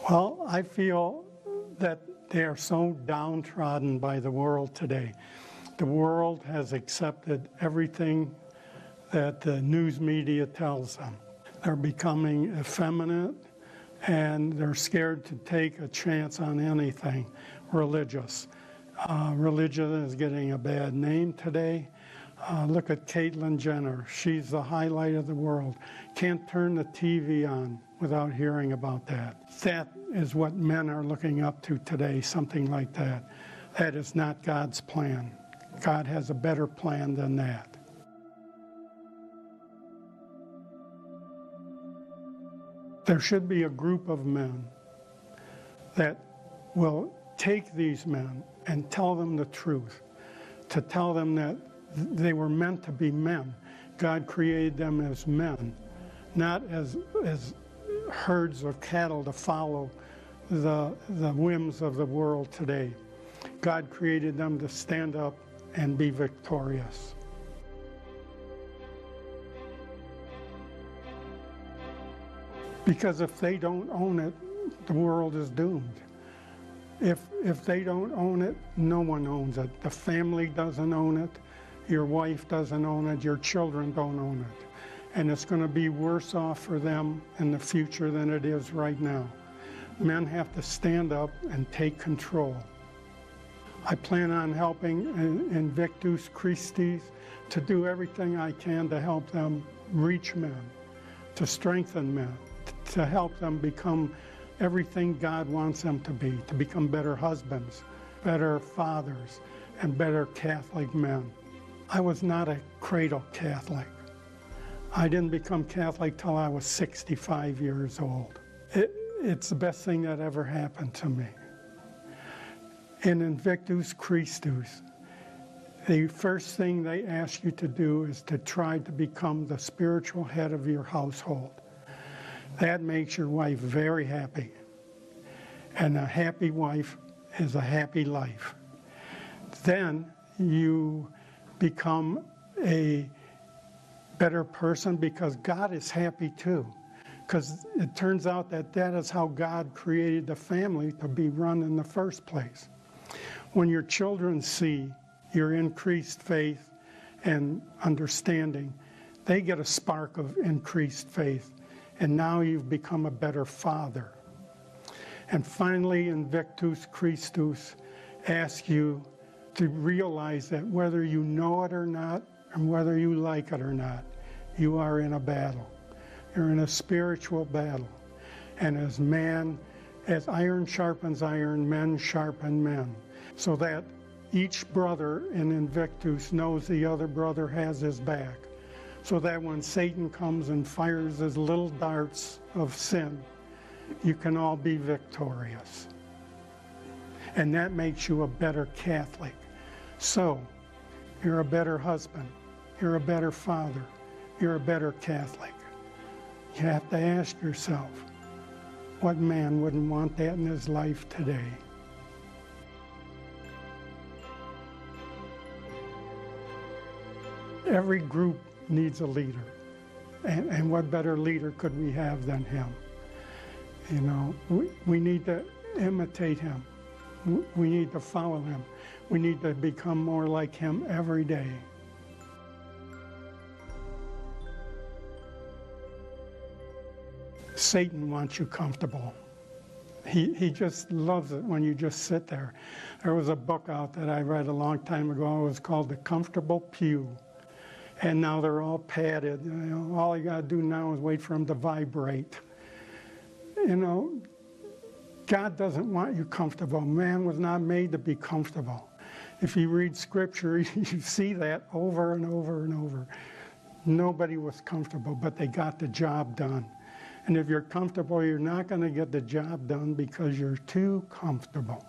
Well, I feel that they are so downtrodden by the world today. The world has accepted everything that the news media tells them. They're becoming effeminate, and they're scared to take a chance on anything religious. Religion is getting a bad name today. Look at Caitlyn Jenner. She's the highlight of the world. Can't turn the TV on without hearing about that. That is what men are looking up to today, something like that. That is not God's plan. God has a better plan than that. There should be a group of men that will take these men and tell them the truth, to tell them that they were meant to be men. God created them as men, not as herds of cattle to follow the whims of the world today. God created them to stand up and be victorious. Because if they don't own it, the world is doomed. If they don't own it, no one owns it. The family doesn't own it, your wife doesn't own it, your children don't own it. And it's going to be worse off for them in the future than it is right now. Men have to stand up and take control. I plan on helping iNVICTUS CHRISTUS to do everything I can to help them reach men, to strengthen men, to help them become everything God wants them to become better husbands, better fathers, and better Catholic men. I was not a cradle Catholic. I didn't become Catholic till I was 65 years old. It's the best thing that ever happened to me. In iNVICTUS CHRISTUS, the first thing they ask you to do is to try to become the spiritual head of your household. That makes your wife very happy. And a happy wife is a happy life. Then you become a better person because God is happy too. Because it turns out that that is how God created the family to be run in the first place. When your children see your increased faith and understanding, they get a spark of increased faith. And now you've become a better father. And finally, iNVICTUS CHRISTUS asks you to realize that whether you know it or not, and whether you like it or not, you are in a battle. You're in a spiritual battle. And as iron sharpens iron, men sharpen men. So that each brother in iNVICTUS knows the other brother has his back. So that when Satan comes and fires his little darts of sin, you can all be victorious. And that makes you a better Catholic. So, you're a better husband, you're a better father, you're a better Catholic. You have to ask yourself, what man wouldn't want that in his life today? Every group needs a leader. And what better leader could we have than him? You know, we need to imitate him. We need to follow him. We need to become more like him every day. Satan wants you comfortable. He just loves it when you just sit there. There was a book out that I read a long time ago. It was called The Comfortable Pew. And now they're all padded. You know, all you got to do now is wait for them to vibrate. You know, God doesn't want you comfortable. Man was not made to be comfortable. If you read Scripture, you see that over and over and over. Nobody was comfortable, but they got the job done. And if you're comfortable, you're not going to get the job done because you're too comfortable.